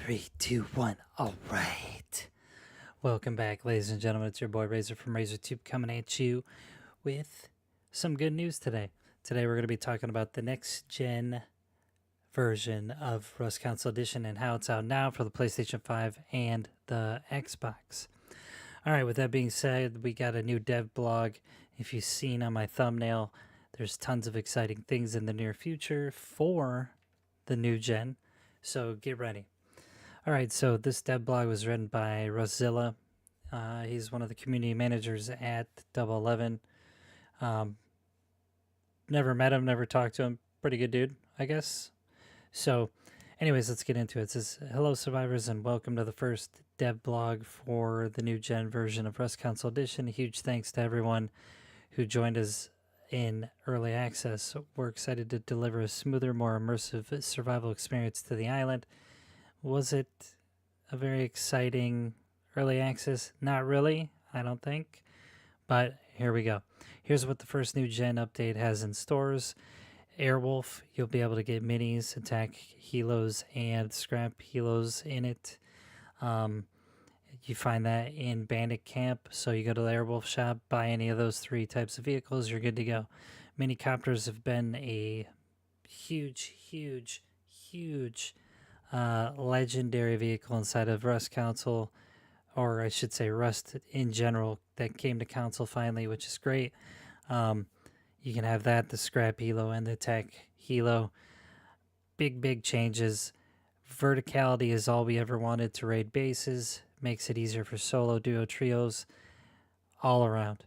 Three, two, one. All right. Welcome back, ladies and gentlemen. It's your boy Razor from RazorTube coming at you with some good news today. Today we're going to be talking about the next gen version of Rust Council Edition and how it's out now for the PlayStation 5 and the Xbox. All right, with that being said, we got a new dev blog. If you've seen on my thumbnail, there's tons of exciting things in the near future for the new gen. So get ready. All right, so this dev blog was written by Ruszilla. He's one of the community managers at Double 11. Never met him, never talked to him. Pretty good dude, I guess. So, anyways, let's get into it. It says, hello, survivors, and welcome to the first dev blog for the new gen version of Rust Council Edition. A huge thanks to everyone who joined us in early access. We're excited to deliver a smoother, more immersive survival experience to the island. Was it a very exciting early access? Not really, I don't think. But here we go. Here's what the first new gen update has in stores. Airwolf, you'll be able to get minis, attack helos, and scrap helos in it. You find that in Bandit Camp. So you go to the Airwolf shop, buy any of those three types of vehicles, you're good to go. Mini copters have been a huge legendary vehicle inside of Rust Council, or I should say Rust in general, that came to Council finally, which is great. You can have that, the scrap helo and the attack helo. Big changes. Verticality is all we ever wanted to raid bases. Makes it easier for solo, duo, trios, all around.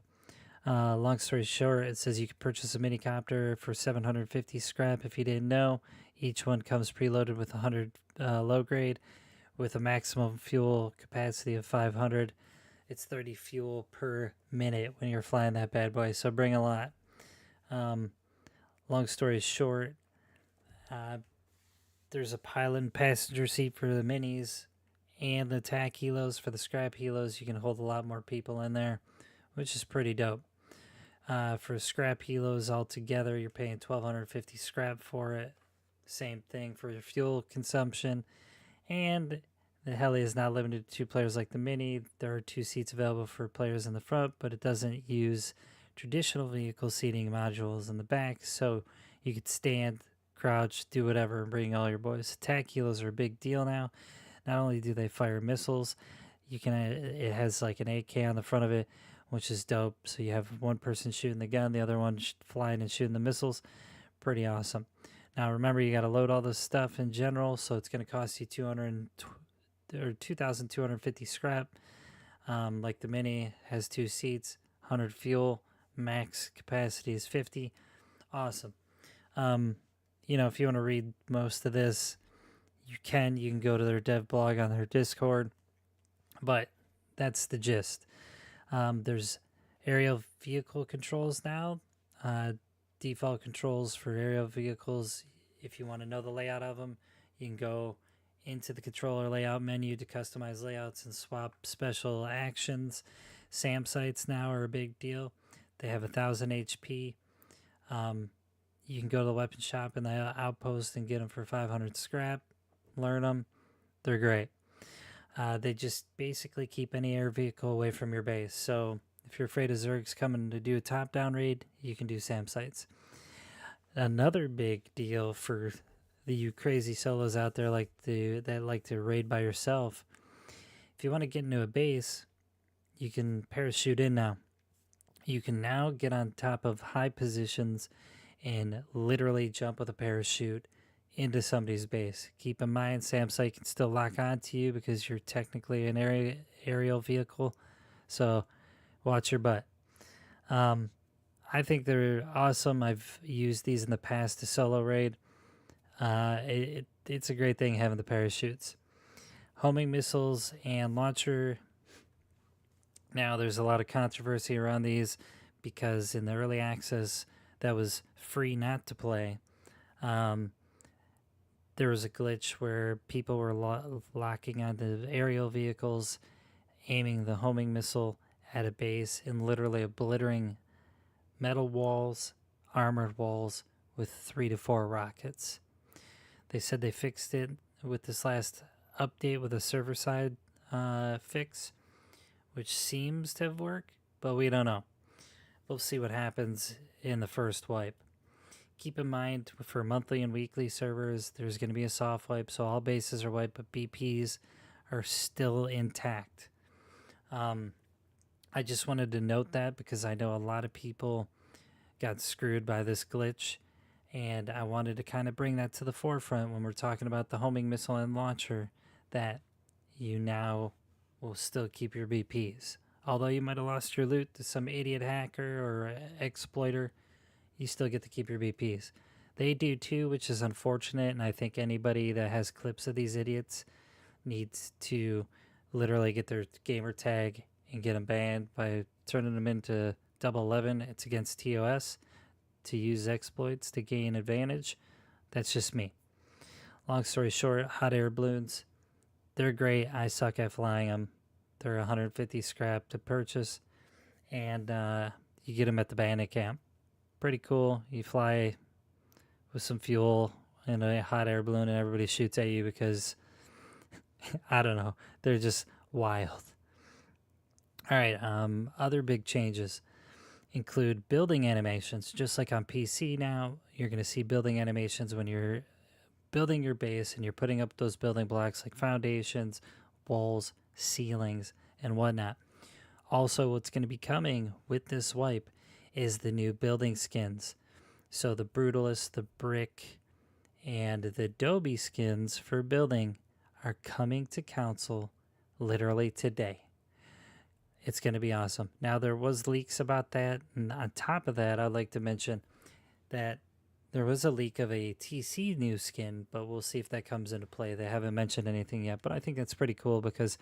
Long story short, it says you can purchase a minicopter for 750 scrap if you didn't know. Each one comes preloaded with 100 low grade with a maximum fuel capacity of 500. It's 30 fuel per minute when you're flying that bad boy, so bring a lot. Long story short, there's a pilot and passenger seat for the minis and the attack helos. For the scrap helos, you can hold a lot more people in there, which is pretty dope. For scrap helos altogether, you're paying 1,250 scrap for it. Same thing for your fuel consumption. And the heli is not limited to 2 players like the Mini. There are 2 seats available for players in the front, but it doesn't use traditional vehicle seating modules in the back. So you could stand, crouch, do whatever, and bring all your boys. Attack helos are a big deal now. Not only do they fire missiles, it has like an AK on the front of it, which is dope. So you have one person shooting the gun, the other one flying and shooting the missiles. Pretty awesome. Now remember, you got to load all this stuff in general, so it's going to cost you 2,250 scrap. Like the Mini has 2 seats, 100 fuel, max capacity is 50. Awesome. If you want to read most of this, you can go to their dev blog on their Discord, but that's the gist. There's aerial vehicle controls now. Default controls for aerial vehicles. If you want to know the layout of them, you can go into the controller layout menu to customize layouts and swap special actions. SAM sites now are a big deal. They have 1,000 HP. You can go to the weapon shop in the outpost and get them for 500 scrap. Learn them. They're great. They just basically keep any air vehicle away from your base. So if you're afraid of Zergs coming to do a top-down raid, you can do SAM sites. Another big deal for you crazy solos out there that like to raid by yourself. If you want to get into a base, you can parachute in now. You can now get on top of high positions and literally jump with a parachute into somebody's base. Keep in mind, SAM site can still lock onto you because you're technically an aerial vehicle. So watch your butt. I think they're awesome. I've used these in the past to solo raid. It's a great thing having the parachutes. Homing missiles and launcher. Now there's a lot of controversy around these because in the early access that was free not to play. There was a glitch where people were locking onto aerial vehicles, aiming the homing missile at a base and literally obliterating metal walls, armored walls with 3 to 4 rockets. They said they fixed it with this last update with a server side fix, which seems to have worked, but we don't know. We'll see what happens in the first wipe. Keep in mind for monthly and weekly servers, there's going to be a soft wipe, so all bases are wiped, but BPs are still intact. I just wanted to note that because I know a lot of people got screwed by this glitch, and I wanted to kind of bring that to the forefront when we're talking about the homing missile and launcher, that you now will still keep your BPs. Although you might have lost your loot to some idiot hacker or exploiter, you still get to keep your BPs. They do too, which is unfortunate, and I think anybody that has clips of these idiots needs to literally get their gamer tag and get them banned by turning them into 11. It's against TOS to use exploits to gain advantage. That's just me. Long story short, hot air balloons, they're great. I suck at flying them. They're 150 scrap to purchase, and you get them at the bandit camp. Pretty cool. You fly with some fuel in a hot air balloon, and everybody shoots at you because I don't know. They're just wild. All right. Other big changes include building animations. Just like on PC now, you're going to see building animations when you're building your base and you're putting up those building blocks like foundations, walls, ceilings, and whatnot. Also, what's going to be coming with this wipe is the new building skins. So the Brutalist, the Brick, and the Adobe skins for building are coming to console literally today. It's going to be awesome. Now, there was leaks about that, and on top of that, I'd like to mention that there was a leak of a TC new skin, but we'll see if that comes into play. They haven't mentioned anything yet, but I think that's pretty cool because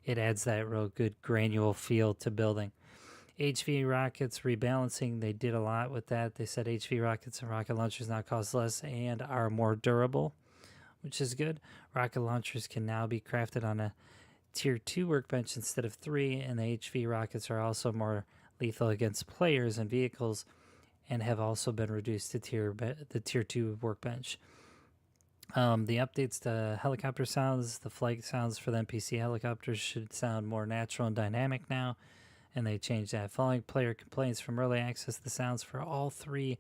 it adds that real good granule feel to building. HV rockets rebalancing, they did a lot with that. They said HV rockets and rocket launchers now cost less and are more durable, which is good. Rocket launchers can now be crafted on a tier 2 workbench instead of 3, and the HV rockets are also more lethal against players and vehicles and have also been reduced to the tier 2 workbench. The updates to helicopter sounds, the flight sounds for the NPC helicopters should sound more natural and dynamic now, and they changed that. Following player complaints from early access, the sounds for all 3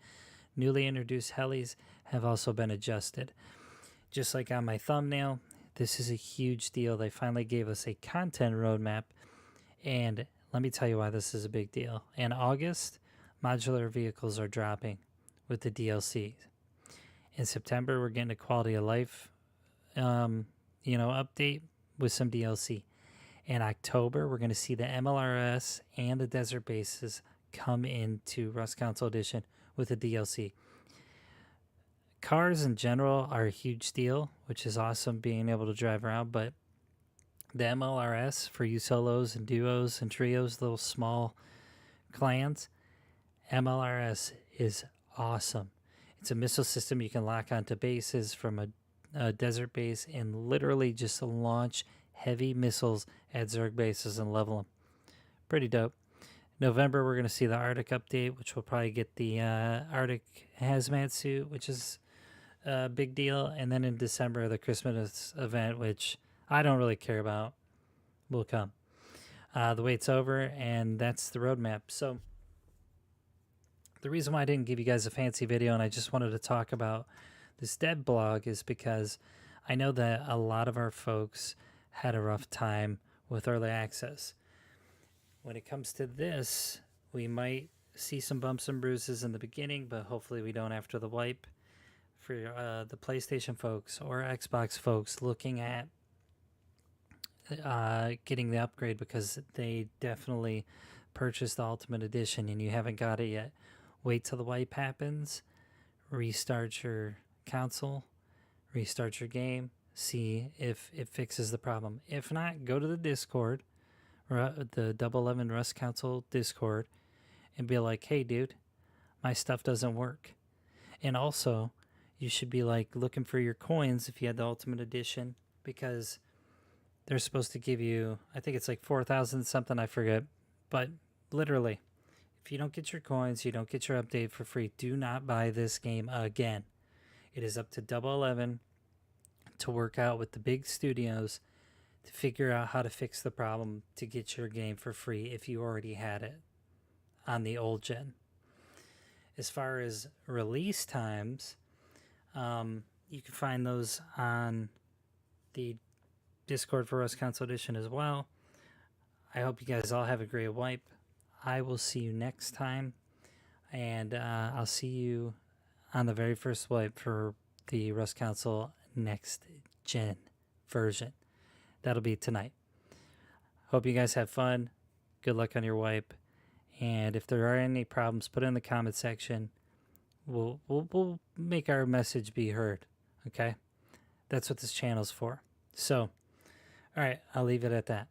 newly introduced helis have also been adjusted. Just like on my thumbnail, this is a huge deal. They finally gave us a content roadmap, and let me tell you why this is a big deal. In August, modular vehicles are dropping with the DLC. In September, we're getting a quality of life, update with some DLC. In October, we're going to see the MLRS and the desert bases come into Rust Council Edition with the DLC. Cars in general are a huge deal, which is awesome being able to drive around, but the MLRS for you solos and duos and trios, little small clans, MLRS is awesome. It's a missile system you can lock onto bases from a desert base and literally just launch heavy missiles at Zerg bases and level them. Pretty dope. November, we're going to see the Arctic update, which will probably get the Arctic hazmat suit, which is a big deal. And then in December, the Christmas event, which I don't really care about, will come. The wait's over, and that's the roadmap. So the reason why I didn't give you guys a fancy video and I just wanted to talk about this dev blog is because I know that a lot of our folks had a rough time with early access. When it comes to this, we might see some bumps and bruises in the beginning, but hopefully we don't after the wipe. For the PlayStation folks or Xbox folks looking at getting the upgrade because they definitely purchased the Ultimate Edition and you haven't got it yet, wait till the wipe happens, restart your console, restart your game, see if it fixes the problem. If not, go to the Discord, the 11 Rust Council Discord, and be like, hey dude, my stuff doesn't work. And also, you should be like looking for your coins if you had the Ultimate Edition, because they're supposed to give you, I think it's like 4,000 something, I forget, but literally, if you don't get your coins, you don't get your update for free. Do not buy this game again. It is up to 11 to work out with the big studios to figure out how to fix the problem to get your game for free if you already had it on the old gen. As far as release times, you can find those on the Discord for Rust Console Edition as well. I hope you guys all have a great wipe. I will see you next time, and I'll see you on the very first wipe for the Rust Console next gen version. That'll be tonight. Hope you guys have fun. Good luck on your wipe. And if there are any problems, put it in the comment section. We'll make our message be heard. Okay? That's what this channel's for. So, all right, I'll leave it at that.